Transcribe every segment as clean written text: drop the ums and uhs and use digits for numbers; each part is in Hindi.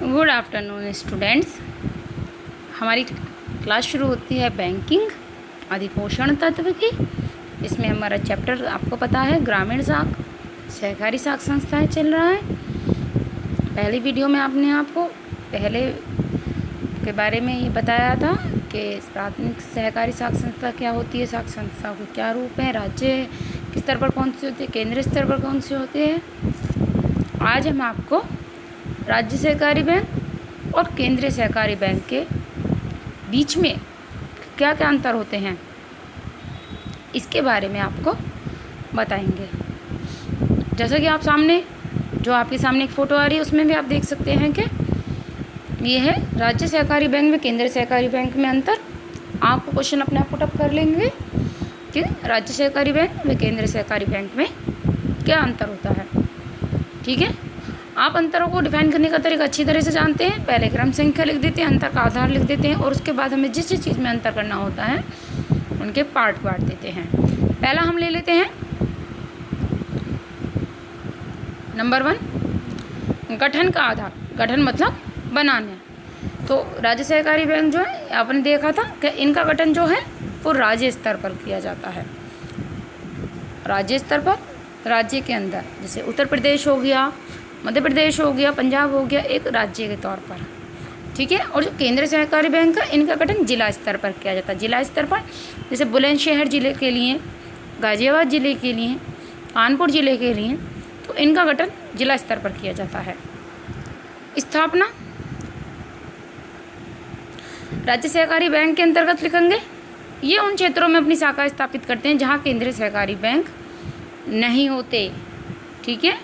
Good afternoon students. हमारी क्लास शुरू होती है बैंकिंग अधिपोषण तत्व की। इसमें हमारा चैप्टर आपको पता है ग्रामीण साख सहकारी साख संस्थाएं चल रहा है। पहली वीडियो में आपने आपको पहले के बारे में ये बताया था कि प्राथमिक सहकारी साख संस्था क्या होती है, साख संस्था के क्या रूप हैं, राज्य किस स्तर पर कौन सी होती है, केंद्रीय स्तर पर कौन सी होती है। आज हम आपको राज्य सहकारी बैंक और केंद्रीय सहकारी बैंक के बीच में क्या क्या अंतर होते हैं इसके बारे में आपको बताएंगे। जैसा कि आप सामने जो आपके सामने एक फ़ोटो आ रही है उसमें भी आप देख सकते हैं कि ये है राज्य सहकारी बैंक में केंद्रीय सहकारी बैंक में अंतर। आपको क्वेश्चन अपने आप पुटअप कर लेंगे कि राज्य सहकारी बैंक व केंद्रीय सहकारी बैंक में क्या अंतर होता है। ठीक है, आप अंतरों को डिफाइन करने का तरीका अच्छी तरह से जानते हैं। पहले क्रम संख्या लिख देते हैं, अंतर का आधार लिख देते हैं और उसके बाद हमें जिस जिस चीज़ में अंतर करना होता है उनके पार्ट बांट देते हैं। पहला हम ले लेते हैं नंबर 1, गठन का आधार। गठन मतलब बनाने। तो राज्य सहकारी बैंक जो है आपने देखा था कि इनका गठन जो है वो राज्य स्तर पर किया जाता है। राज्य स्तर पर, राज्य के अंदर, जैसे उत्तर प्रदेश हो गया, मध्य प्रदेश हो गया, पंजाब हो गया, एक राज्य के तौर पर। ठीक है। और जो केंद्रीय सहकारी बैंक है इनका गठन जिला स्तर पर किया जाता है। जिला स्तर पर जैसे बुलंदशहर जिले के लिए, गाजियाबाद जिले के लिए, कानपुर जिले के लिए, तो इनका गठन जिला स्तर पर किया जाता है। स्थापना राज्य सहकारी बैंक के अंतर्गत लिखेंगे। ये उन क्षेत्रों में अपनी शाखा स्थापित करते हैं जहाँ केंद्रीय सहकारी बैंक नहीं होते। ठीक है।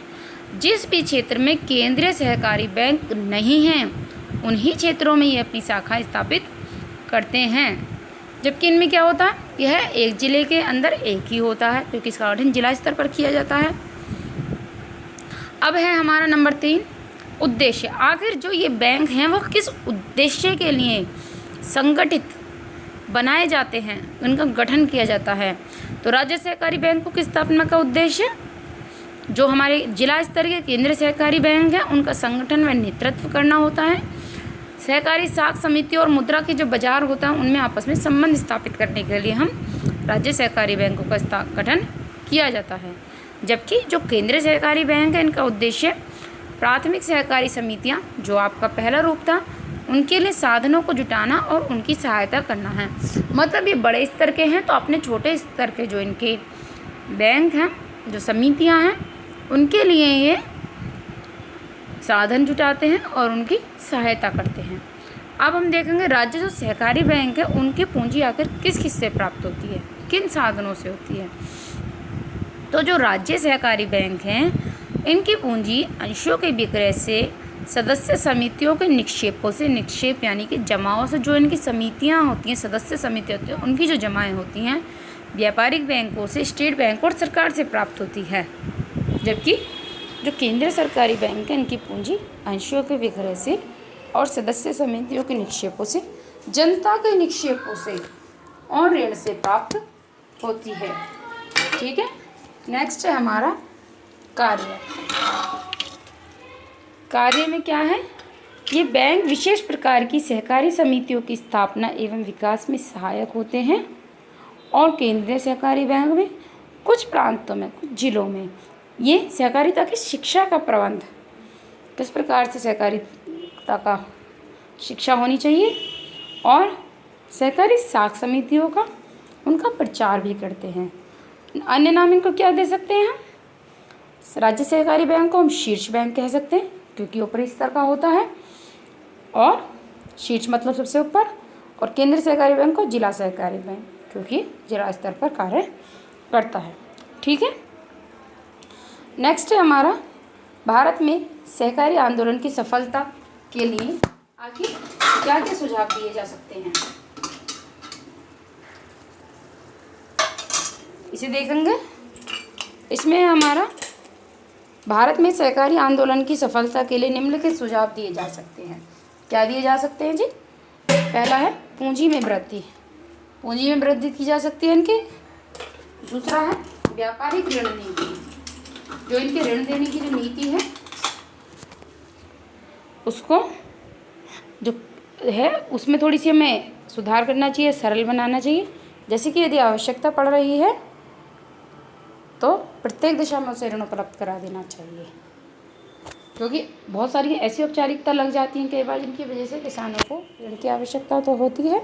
जिस भी क्षेत्र में केंद्रीय सहकारी बैंक नहीं है उन्हीं क्षेत्रों में ये अपनी शाखा स्थापित करते हैं। जबकि इनमें क्या होता है, यह एक जिले के अंदर एक ही होता है क्योंकि इसका गठन जिला स्तर पर किया जाता है। अब है हमारा नंबर 3, उद्देश्य। आखिर जो ये बैंक हैं वो किस उद्देश्य के लिए संगठित बनाए जाते हैं, उनका गठन किया जाता है। तो राज्य सहकारी बैंक को किस स्थापना का उद्देश्य, जो हमारे जिला स्तर के केंद्रीय सहकारी बैंक हैं उनका संगठन व नेतृत्व करना होता है। सहकारी साख समिति और मुद्रा के जो बाजार होता है उनमें आपस में संबंध स्थापित करने के लिए हम राज्य सहकारी बैंकों का गठन किया जाता है। जबकि जो केंद्रीय सहकारी बैंक है इनका उद्देश्य प्राथमिक सहकारी समितियां, जो आपका पहला रूप था, उनके लिए साधनों को जुटाना और उनकी सहायता करना है। मतलब ये बड़े स्तर के हैं तो अपने छोटे स्तर के जो इनके बैंक हैं, जो समितियां हैं, उनके लिए ये साधन जुटाते हैं और उनकी सहायता करते हैं। अब हम देखेंगे राज्य जो सहकारी बैंक है उनकी पूंजी आखिर किस किस से प्राप्त होती है, किन साधनों से होती है। तो जो राज्य सहकारी बैंक हैं इनकी पूंजी अंशों के विक्रय से, सदस्य समितियों के निक्षेपों से, निक्षेप यानी कि जमाओं से, जो इनकी समितियां होती हैं, सदस्य समितियां होती हैं, उनकी जो जमाएँ होती हैं, व्यापारिक बैंकों से, स्टेट बैंक और सरकार से प्राप्त होती है। जबकि जो केंद्रीय सरकारी बैंक है इनकी पूंजी अंशों के विक्रय से और सदस्य समितियों के निक्षेपों से, जनता के निक्षेपों से और ऋण से प्राप्त होती है। ठीक है। नेक्स्ट है हमारा कार्य। कार्य में क्या है, ये बैंक विशेष प्रकार की सहकारी समितियों की स्थापना एवं विकास में सहायक होते हैं। और केंद्रीय सहकारी बैंक में कुछ प्रांतों में, कुछ जिलों में ये सहकारिता की शिक्षा का प्रबंध, किस प्रकार से सहकारिता का शिक्षा होनी चाहिए और सहकारी साख समितियों का उनका प्रचार भी करते हैं। अन्य नाम इनको क्या दे सकते हैं हम, राज्य सहकारी बैंक को हम शीर्ष बैंक कह सकते हैं क्योंकि ऊपरी स्तर का होता है, और शीर्ष मतलब सबसे ऊपर, और केंद्रीय सहकारी बैंक को जिला सहकारी बैंक क्योंकि जिला स्तर पर कार्य करता है। ठीक है। नेक्स्ट है हमारा भारत में सहकारी आंदोलन की सफलता के लिए आखिर क्या क्या सुझाव दिए जा सकते हैं, इसे देखेंगे। इसमें हमारा भारत में सहकारी आंदोलन की सफलता के लिए निम्नलिखित सुझाव दिए जा सकते हैं। क्या दिए जा सकते हैं जी? पहला है पूंजी में वृद्धि। पूंजी में वृद्धि की जा सकती है इनकी। दूसरा है व्यापारिक ऋण नीति, जो इनके ऋण देने की जो नीति है उसको जो है उसमें थोड़ी सी हमें सुधार करना चाहिए, सरल बनाना चाहिए। जैसे कि यदि आवश्यकता पड़ रही है तो प्रत्येक दिशा में उसे ऋण उपलब्ध करा देना चाहिए, क्योंकि बहुत सारी ऐसी औपचारिकता लग जाती हैं कई बार जिनकी वजह से किसानों को ऋण की आवश्यकता तो होती है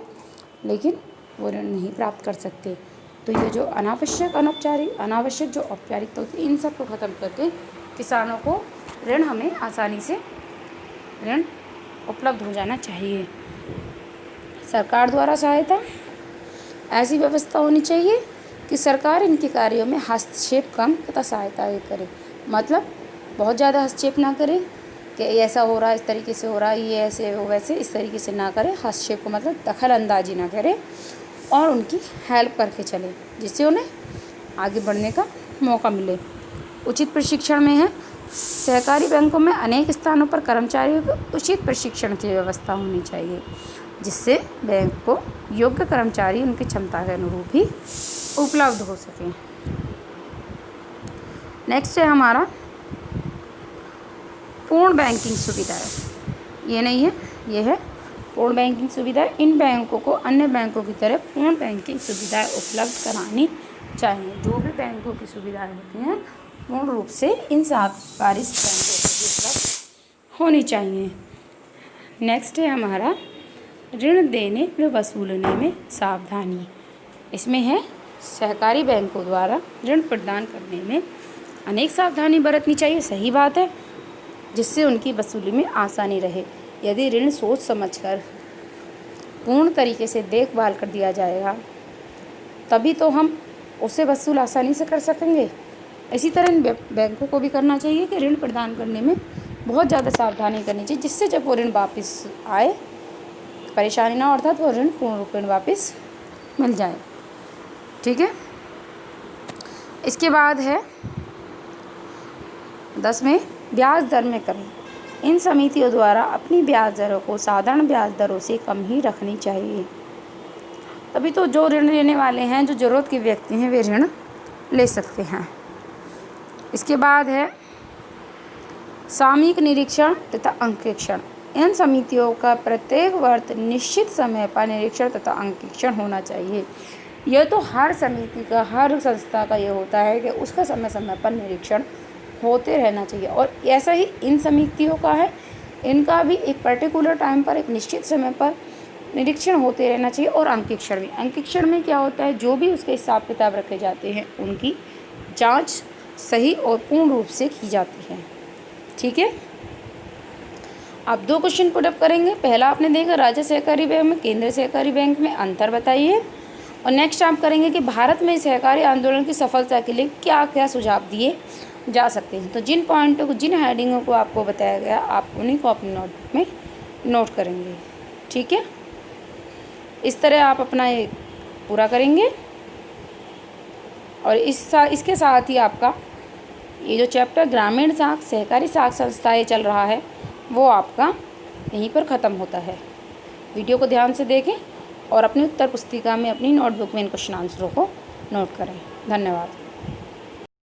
लेकिन वो ऋण नहीं प्राप्त कर सकते। तो ये जो अनावश्यक जो औपचारिकता होती है, इन सब को ख़त्म करके किसानों को ऋण हमें आसानी से ऋण उपलब्ध हो जाना चाहिए। सरकार द्वारा सहायता, ऐसी व्यवस्था होनी चाहिए कि सरकार इनके कार्यों में हस्तक्षेप कम तथा सहायता करे। मतलब बहुत ज़्यादा हस्तक्षेप ना करे कि ऐसा हो रहा है, इस तरीके से हो रहा है, ये ऐसे हो वैसे, इस तरीके से ना करे। हस्तक्षेप को मतलब दखल अंदाजी ना करे और उनकी हेल्प करके चले, जिससे उन्हें आगे बढ़ने का मौका मिले। उचित प्रशिक्षण में है, सहकारी बैंकों में अनेक स्थानों पर कर्मचारियों को उचित प्रशिक्षण की व्यवस्था होनी चाहिए, जिससे बैंक को योग्य कर्मचारी उनकी क्षमता के अनुरूप ही उपलब्ध हो सकें। नेक्स्ट है हमारा पूर्ण बैंकिंग सुविधाएं। ये नहीं है, ये है पूर्ण बैंकिंग सुविधाएं। इन बैंकों को अन्य बैंकों की तरह पूर्ण बैंकिंग सुविधाएं उपलब्ध करानी चाहिए। जो भी बैंकों की सुविधाएं होती हैं पूर्ण रूप से इन सरकारी बैंकों को भी उपलब्ध होनी चाहिए। नेक्स्ट है हमारा ऋण देने व वसूलने में सावधानी। इसमें है सहकारी बैंकों द्वारा ऋण प्रदान करने में अनेक सावधानी बरतनी चाहिए, सही बात है, जिससे उनकी वसूली में आसानी रहे। यदि ऋण सोच समझकर पूर्ण तरीके से देखभाल कर दिया जाएगा तभी तो हम उसे वसूल आसानी से कर सकेंगे। इसी तरह इन बैंकों को भी करना चाहिए कि ऋण प्रदान करने में बहुत ज़्यादा सावधानी करनी चाहिए, जिससे जब वो ऋण वापस आए परेशानी ना, अर्थात वो ऋण पूर्ण रूप में वापस मिल जाए। ठीक है। इसके बाद है 10 में ब्याज दर में कमी। इन समितियों द्वारा अपनी ब्याज दरों को साधारण ब्याज दरों से कम ही रखनी चाहिए, तभी तो जो ऋण लेने वाले हैं, जो ज़रूरत के व्यक्ति हैं, वे ऋण ले सकते हैं। इसके बाद है सामयिक निरीक्षण तथा अंकेक्षण। इन समितियों का प्रत्येक वर्ष निश्चित समय पर निरीक्षण तथा अंकेक्षण होना चाहिए। यह तो हर समिति का, हर संस्था का ये होता है कि उसका समय समय पर निरीक्षण होते रहना चाहिए। और ऐसा ही इन समितियों का है, इनका भी एक पर्टिकुलर टाइम पर, एक निश्चित समय पर निरीक्षण होते रहना चाहिए। और अंकेक्षण में, अंकेक्षण में क्या होता है, जो भी उसके हिसाब किताब रखे जाते हैं उनकी जांच सही और पूर्ण रूप से की जाती है। ठीक है। आप 2 क्वेश्चन पुटअप करेंगे। पहला आपने देखा राज्य सहकारी बैंक में केंद्रीय सहकारी बैंक में अंतर बताइए, और नेक्स्ट आप करेंगे कि भारत में सहकारी आंदोलन की सफलता के लिए क्या क्या सुझाव दिए जा सकते हैं। तो जिन पॉइंटों को, जिन हेडिंगों को आपको बताया गया, आप उन्हीं को अपनी नोटबुक में नोट करेंगे। ठीक है। इस तरह आप अपना ये पूरा करेंगे और इसके साथ ही आपका ये जो चैप्टर ग्रामीण साख सहकारी साख संस्थाएं चल रहा है वो आपका यहीं पर ख़त्म होता है। वीडियो को ध्यान से देखें और अपनी उत्तर पुस्तिका में, अपनी नोटबुक में इन क्वेश्चन आंसरों को नोट करें। धन्यवाद।